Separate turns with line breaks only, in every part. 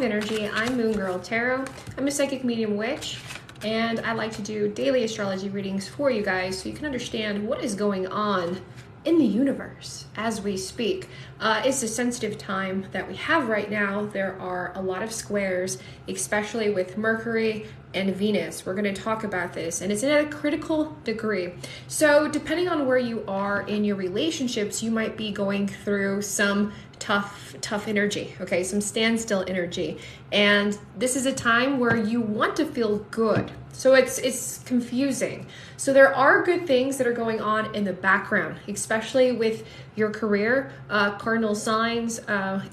5 energy. I'm Moon Girl Tarot. I'm a psychic medium witch, and I like to do daily astrology readings for you guys so you can understand what is going on in the universe as we speak. It's a sensitive time that we have right now. There are a lot of squares, especially with Mercury and Venus. We're going to talk about this, and it's at a critical degree. So depending on where you are in your relationships, you might be going through some tough energy, okay? Some standstill energy. And this is a time where you want to feel good. So it's confusing. So there are good things that are going on in the background, especially with your career, cardinal signs,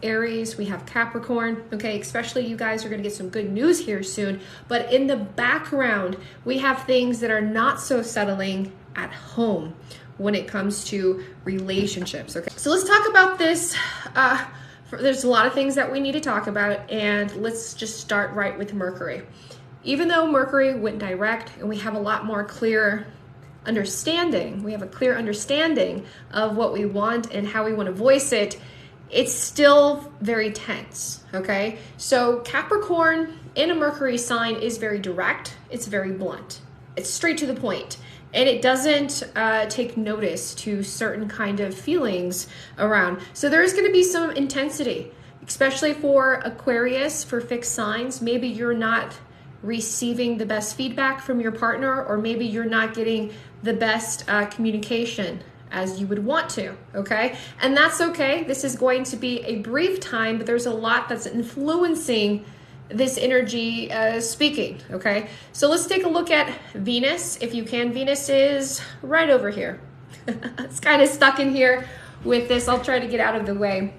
Aries, we have Capricorn, okay? Especially you guys are gonna get some good news here soon. But in the background, we have things that are not so settling at home when it comes to relationships, okay? So let's talk about this. There's a lot of things that we need to talk about, and let's just start right with Mercury. Even though Mercury went direct and we have a lot more clear understanding, we have a clear understanding of what we want and how we want to voice it, it's still very tense, okay? So Capricorn in a Mercury sign is very direct, it's very blunt, it's straight to the point. And it doesn't take notice to certain kind of feelings around. So there's going to be some intensity, especially for Aquarius, for fixed signs. Maybe you're not receiving the best feedback from your partner, or maybe you're not getting the best communication as you would want to, okay? And that's okay. This is going to be a brief time, but there's a lot that's influencing this energy speaking, okay? So let's take a look at Venus. If you can, Venus is right over here. It's kind of stuck in here with this. I'll try to get out of the way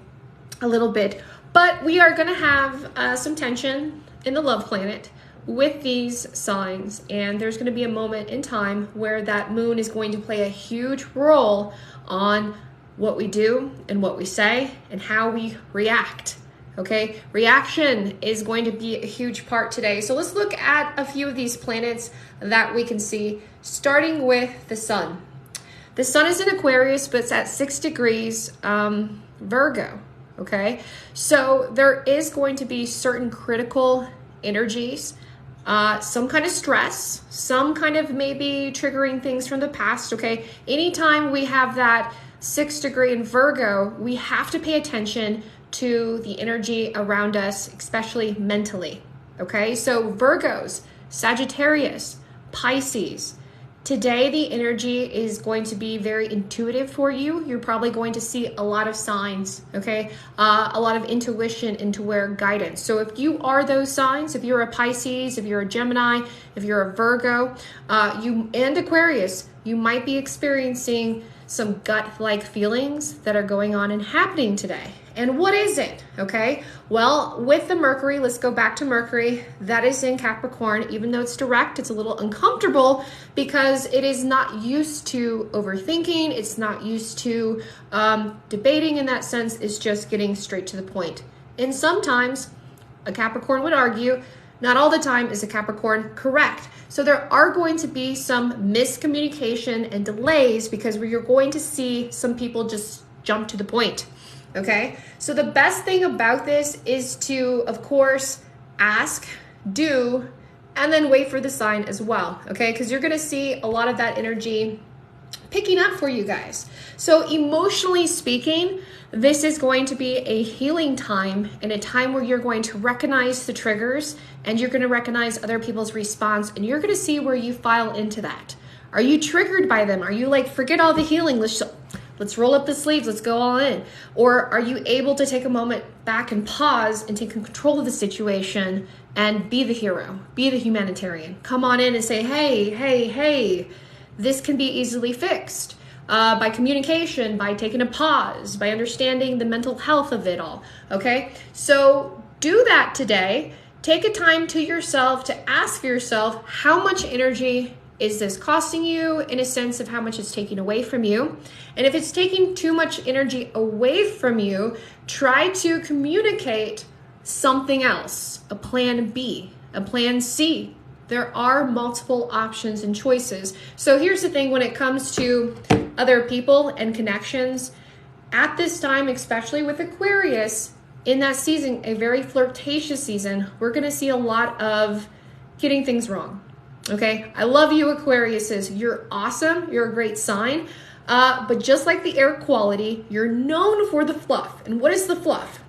a little bit. But we are gonna have some tension in the love planet with these signs, and there's gonna be a moment in time where that moon is going to play a huge role on what we do and what we say and how we react. Okay, reaction is going to be a huge part today. So let's look at a few of these planets that we can see, starting with the sun. The sun is in Aquarius, but it's at 6 degrees Virgo, okay? So there is going to be certain critical energies, some kind of stress, some kind of maybe triggering things from the past, okay? Anytime we have that 6 degree in Virgo, we have to pay attention to the energy around us, especially mentally, okay? So Virgos, Sagittarius, Pisces, today the energy is going to be very intuitive for you. You're probably going to see a lot of signs, okay? A lot of intuition into where guidance. So if you are those signs, if you're a Pisces, if you're a Gemini, if you're a Virgo, and Aquarius, you might be experiencing some gut-like feelings that are going on and happening today. And what is it? Okay, well, with the Mercury, let's go back to Mercury. That is in Capricorn. Even though it's direct, it's a little uncomfortable because it is not used to overthinking. It's not used to debating in that sense. It's just getting straight to the point. And sometimes a Capricorn would argue, not all the time is a Capricorn correct. So there are going to be some miscommunication and delays because you're going to see some people just jump to the point. Okay, so the best thing about this is to, of course, ask, do, and then wait for the sign as well, okay? Because you're going to see a lot of that energy picking up for you guys. So emotionally speaking, this is going to be a healing time and a time where you're going to recognize the triggers and you're going to recognize other people's response, and you're going to see where you file into that. Are you triggered by them? Are you like, forget all the healing, let's roll up the sleeves, let's go all in? Or are you able to take a moment back and pause and take control of the situation and be the hero, be the humanitarian? Come on in and say, hey, this can be easily fixed by communication, by taking a pause, by understanding the mental health of it all, okay? So do that today. Take a time to yourself to ask yourself, how much energy is this costing you, in a sense of how much it's taking away from you? And if it's taking too much energy away from you, try to communicate something else, a plan B, a plan C. There are multiple options and choices. So here's the thing, when it comes to other people and connections, at this time, especially with Aquarius, in that season, a very flirtatious season, we're going to see a lot of getting things wrong. Okay, I love you, Aquariuses. You're awesome. You're a great sign. But just like the air quality, you're known for the fluff. And what is the fluff?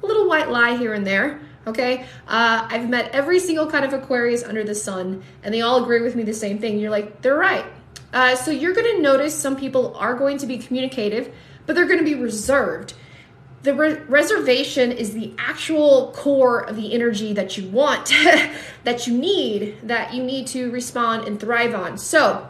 A little white lie here and there. Okay, I've met every single kind of Aquarius under the sun, and they all agree with me the same thing. You're like, they're right. So you're going to notice some people are going to be communicative, but they're going to be reserved. The reservation is the actual core of the energy that you want, that you need to respond and thrive on. So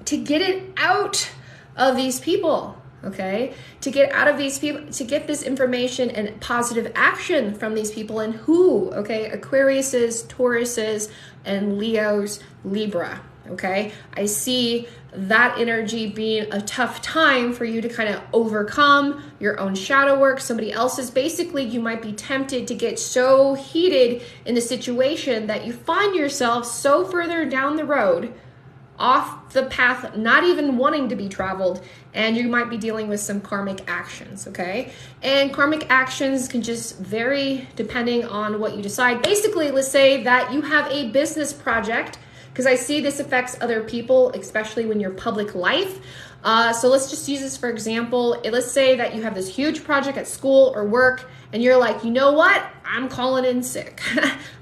to get it out of these people, okay, to get out of these people, to get this information and positive action from these people, and who, okay, Aquariuses, Tauruses, and Leos, Libra, okay, I see that energy being a tough time for you to kind of overcome your own shadow work, somebody else's. Basically, you might be tempted to get so heated in the situation that you find yourself so further down the road, off the path, not even wanting to be traveled, and you might be dealing with some karmic actions, okay? And karmic actions can just vary depending on what you decide. Basically, let's say that you have a business project, because I see this affects other people, especially when you're public life. So let's just use this for example. Let's say that you have this huge project at school or work, and you're like, you know what? I'm calling in sick.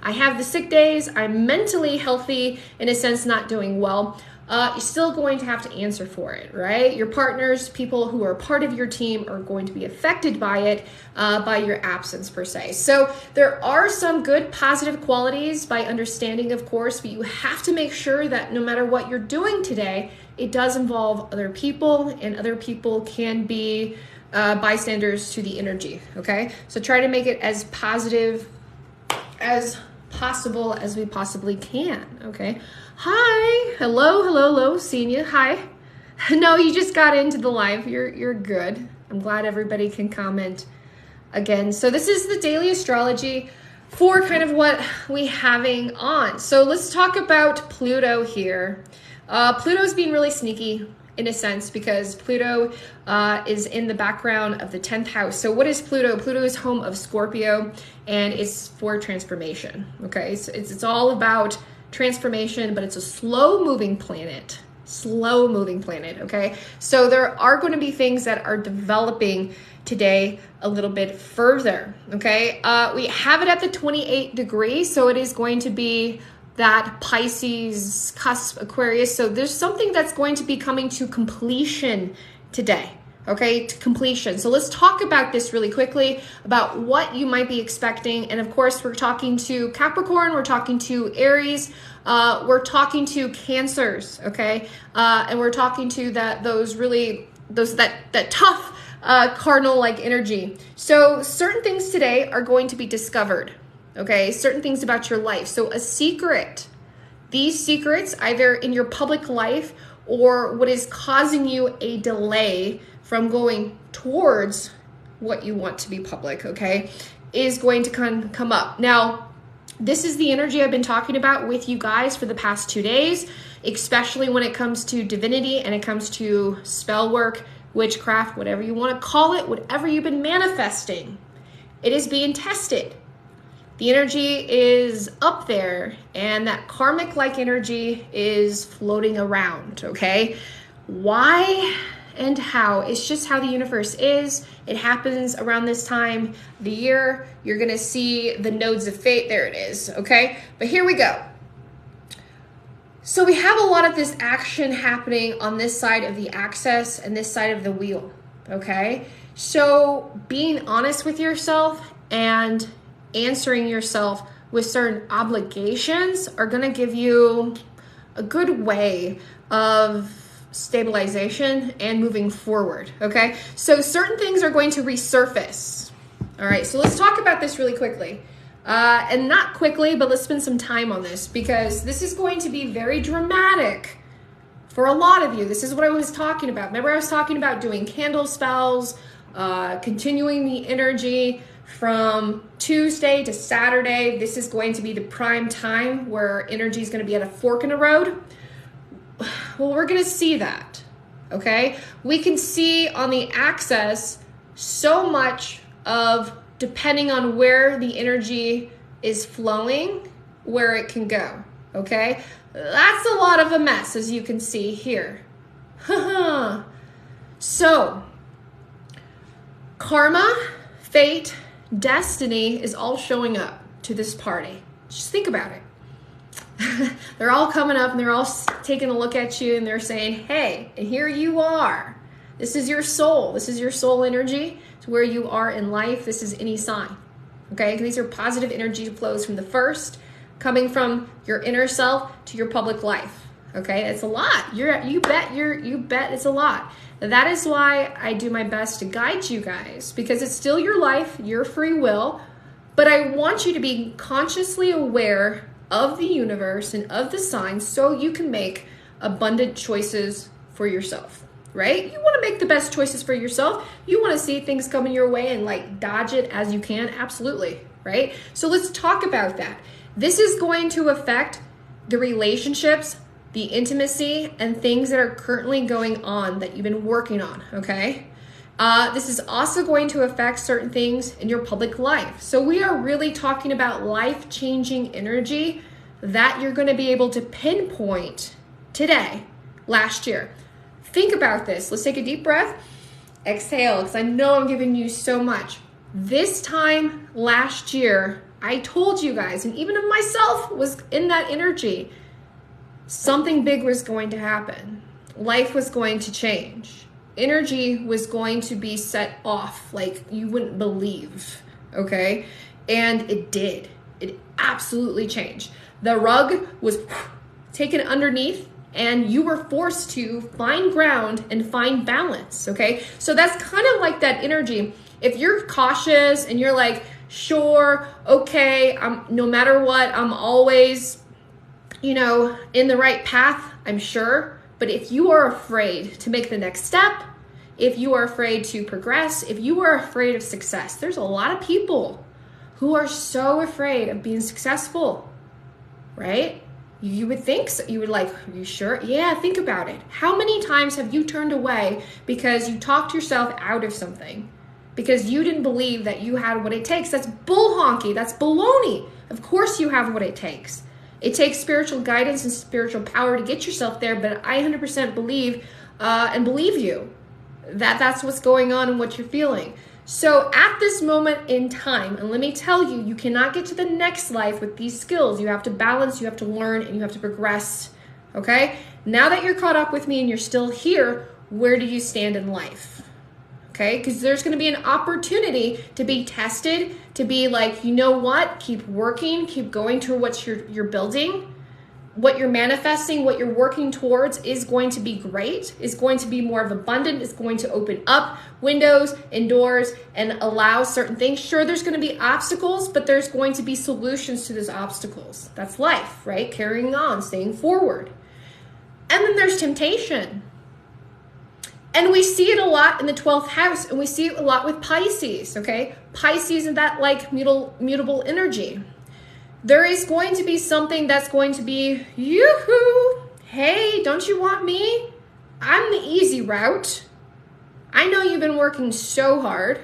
I have the sick days. I'm mentally healthy, in a sense, not doing well. You're still going to have to answer for it, right? Your partners, people who are part of your team, are going to be affected by it, by your absence per se. So there are some good positive qualities by understanding, of course, but you have to make sure that no matter what you're doing today, it does involve other people, and other people can be bystanders to the energy, okay? So try to make it as positive as possible as we possibly can, okay? Hi, hello, seeing you, hi. No, you just got into the live, you're good. I'm glad everybody can comment again. So this is the daily astrology for kind of what we having on. So let's talk about Pluto here. Pluto's being really sneaky in a sense, because Pluto is in the background of the 10th house. So what is Pluto? Pluto is home of Scorpio, and it's for transformation, okay? So it's all about transformation, but it's a slow-moving planet, okay? So there are going to be things that are developing today a little bit further, okay? We have it at the 28 degrees, so it is going to be that Pisces cusp Aquarius. So there's something that's going to be coming to completion today, okay, to completion. So let's talk about this really quickly, about what you might be expecting. And of course, we're talking to Capricorn, we're talking to Aries, we're talking to Cancers, okay, and we're talking to that tough cardinal-like energy. So certain things today are going to be discovered. Okay, certain things about your life. So a secret, these secrets, either in your public life or what is causing you a delay from going towards what you want to be public, okay, is going to come up. Now, this is the energy I've been talking about with you guys for the past 2 days, especially when it comes to divinity and it comes to spell work, witchcraft, whatever you want to call it, whatever you've been manifesting. It is being tested. The energy is up there, and that karmic-like energy is floating around, okay? Why and how? It's just how the universe is. It happens around this time of the year. You're going to see the nodes of fate. There it is, okay? But here we go. So we have a lot of this action happening on this side of the axis and this side of the wheel, okay? So being honest with yourself and answering yourself with certain obligations are going to give you a good way of stabilization and moving forward, okay? So certain things are going to resurface. All right, so let's talk about this really quickly. And not quickly, but let's spend some time on this, because this is going to be very dramatic for a lot of you. This is what I was talking about. Remember, I was talking about doing candle spells, continuing the energy from Tuesday to Saturday. This is going to be the prime time where energy is going to be at a fork in the road. Well, we're going to see that, okay? We can see on the axis so much of depending on where the energy is flowing, where it can go, okay? That's a lot of a mess, as you can see here. So, karma, fate, destiny is all showing up to this party. Just think about it. They're all coming up and they're all taking a look at you and they're saying, hey, and here you are. This is your soul. This is your soul energy. It's where you are in life. This is any sign. Okay? These are positive energy flows from the first, coming from your inner self to your public life. Okay? It's a lot. You bet it's a lot. That is why I do my best to guide you guys, because it's still your life, your free will, but I want you to be consciously aware of the universe and of the signs so you can make abundant choices for yourself, right? You want to make the best choices for yourself. You want to see things coming your way and like dodge it as you can. Absolutely, right? So let's talk about that. This is going to affect the relationships, the intimacy, and things that are currently going on that you've been working on, okay? This is also going to affect certain things in your public life. So we are really talking about life-changing energy that you're going to be able to pinpoint today, last year. Think about this. Let's take a deep breath. Exhale, because I know I'm giving you so much. This time last year, I told you guys, and even myself was in that energy, something big was going to happen. Life was going to change. Energy was going to be set off like you wouldn't believe, okay? And it did. It absolutely changed. The rug was taken underneath and you were forced to find ground and find balance, okay? So that's kind of like that energy. If you're cautious and you're like, sure, okay, no matter what, I'm always, in the right path, I'm sure. But if you are afraid to make the next step, if you are afraid to progress, if you are afraid of success, there's a lot of people who are so afraid of being successful, right? You would think so. You would like, are you sure? Yeah, think about it. How many times have you turned away because you talked yourself out of something? Because you didn't believe that you had what it takes? That's bull honky. That's baloney. Of course you have what it takes. It takes spiritual guidance and spiritual power to get yourself there, but I 100% believe and believe you that that's what's going on and what you're feeling. So at this moment in time, and let me tell you, you cannot get to the next life with these skills. You have to balance, you have to learn, and you have to progress, okay? Now that you're caught up with me and you're still here, where do you stand in life? Okay, because there's going to be an opportunity to be tested, to be like, you know what, keep working, keep going to what you're building, what you're manifesting, what you're working towards is going to be great, is going to be more of abundant, is going to open up windows and doors and allow certain things. Sure, there's going to be obstacles, but there's going to be solutions to those obstacles. That's life, right? Carrying on, staying forward. And then there's temptation. And we see it a lot in the 12th house, and we see it a lot with Pisces, okay? Pisces and that like mutable energy. There is going to be something that's going to be, yoo-hoo, hey, don't you want me? I'm the easy route. I know you've been working so hard.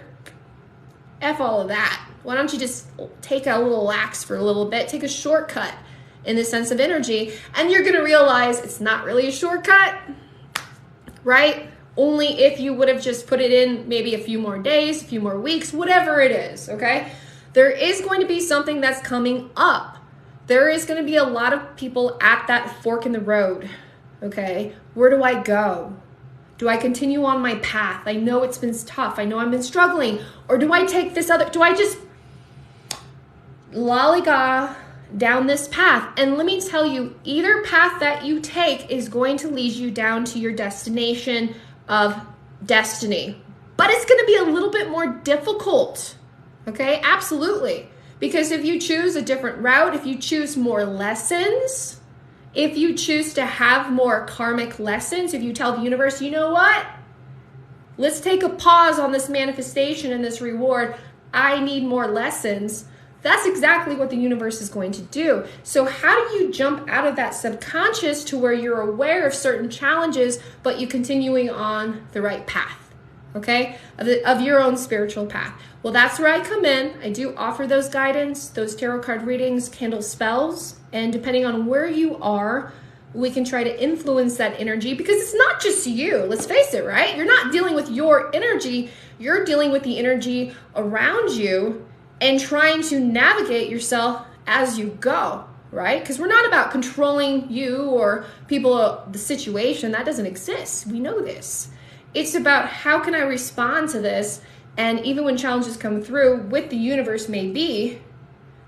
F all of that. Why don't you just take a little lax for a little bit, take a shortcut in the sense of energy, and you're going to realize it's not really a shortcut, right? Only if you would have just put it in maybe a few more days, a few more weeks, whatever it is, okay? There is going to be something that's coming up. There is going to be a lot of people at that fork in the road, okay? Where do I go? Do I continue on my path? I know it's been tough. I know I've been struggling. Or do I take this other, do I just lollygag down this path? And let me tell you, either path that you take is going to lead you down to your destination of destiny. But it's going to be a little bit more difficult. Okay, absolutely. Because if you choose a different route, if you choose more lessons, if you choose to have more karmic lessons, if you tell the universe, you know what? Let's take a pause on this manifestation and this reward. I need more lessons. That's exactly what the universe is going to do. So how do you jump out of that subconscious to where you're aware of certain challenges, but you continuing on the right path? okay, of your own spiritual path. Well, that's where I come in. I do offer those guidance, those tarot card readings, candle spells, and depending on where you are, we can try to influence that energy, because it's not just you. Let's face it, right? You're not dealing with your energy. You're dealing with the energy around you and trying to navigate yourself as you go, right? Because we're not about controlling you or people, the situation. That doesn't exist. We know this. It's about how can I respond to this, and even when challenges come through, with the universe may be,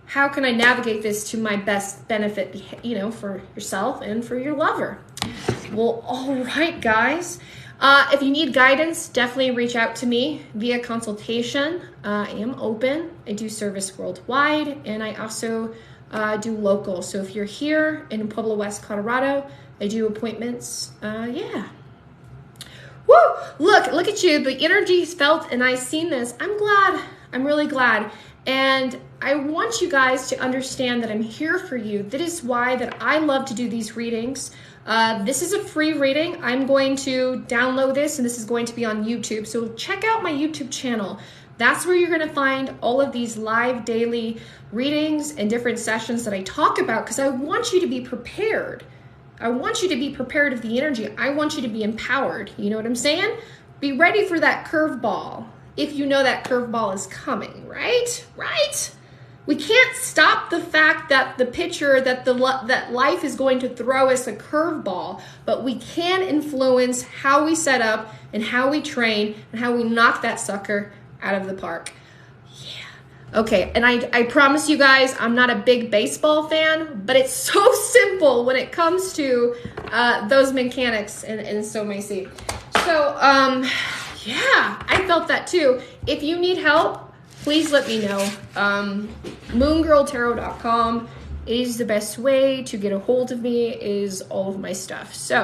how can I navigate this to my best benefit, you know, for yourself and for your lover? Well, all right, guys. If you need guidance, definitely reach out to me via consultation. I am open. I do service worldwide, and I also do local. So if you're here in Pueblo West, Colorado, I do appointments. Yeah. Woo! Look at you. The energy is felt, and I've seen this. I'm glad. I'm really glad. And I want you guys to understand that I'm here for you. That is why that I love to do these readings. This is a free reading. I'm going to download this, and this is going to be on YouTube. So check out my YouTube channel. That's where you're going to find all of these live daily readings and different sessions that I talk about, because I want you to be prepared. I want you to be prepared of the energy. I want you to be empowered. You know what I'm saying? Be ready for that curveball. If you know that curveball is coming, right? Right? We can't stop the fact that the picture that that life is going to throw us a curveball, but we can influence how we set up and how we train and how we knock that sucker out of the park. Yeah. Okay, and I promise you guys, I'm not a big baseball fan, but it's so simple when it comes to those mechanics, and so may see. So, yeah, I felt that too. If you need help, please let me know. Moongirltarot.com is the best way to get a hold of me, is all of my stuff. So